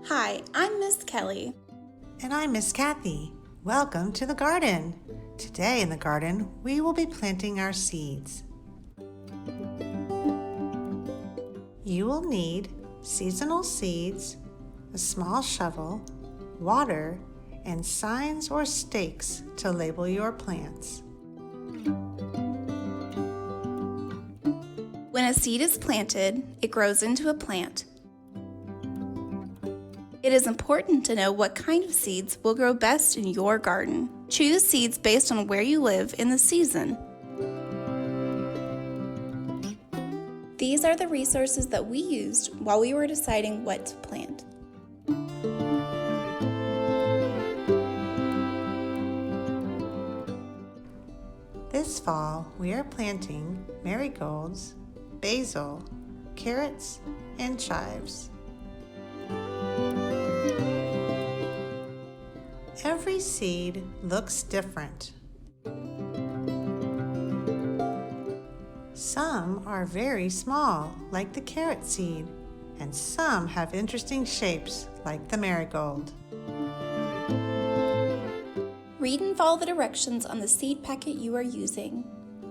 Hi, I'm Miss Kelly. And I'm Miss Cathy. Welcome to the garden. Today in the garden, we will be planting our seeds. You will need seasonal seeds, a small shovel, water, and signs or stakes to label your plants. When a seed is planted, it grows into a plant. It is important to know what kind of seeds will grow best in your garden. Choose seeds based on where you live in the season. These are the resources that we used while we were deciding what to plant. This fall, we are planting marigolds, basil, carrots, and chives. Every seed looks different. Some are very small, like the carrot seed, and some have interesting shapes, like the marigold. Read and follow the directions on the seed packet you are using.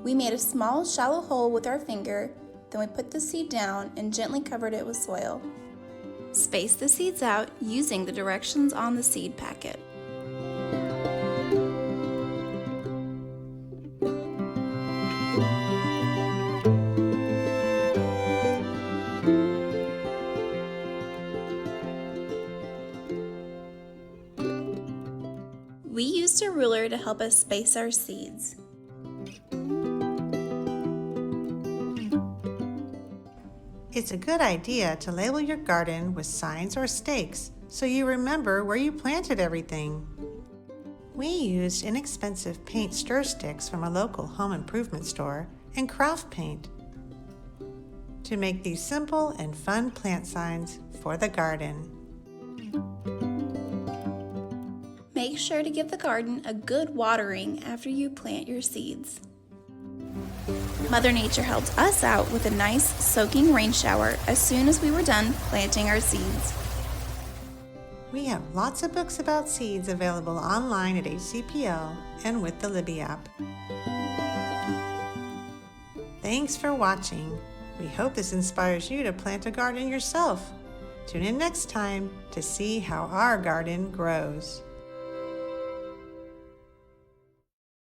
We made a small, shallow hole with our finger, then we put the seed down and gently covered it with soil. Space the seeds out using the directions on the seed packet. We used a ruler to help us space our seeds. It's a good idea to label your garden with signs or stakes so you remember where you planted everything. We used inexpensive paint stir sticks from a local home improvement store and craft paint to make these simple and fun plant signs for the garden. Make sure to give the garden a good watering after you plant your seeds. Mother Nature helped us out with a nice soaking rain shower as soon as we were done planting our seeds. We have lots of books about seeds available online at HCPL and with the Libby app. Thanks for watching. We hope this inspires you to plant a garden yourself. Tune in next time to see how our garden grows.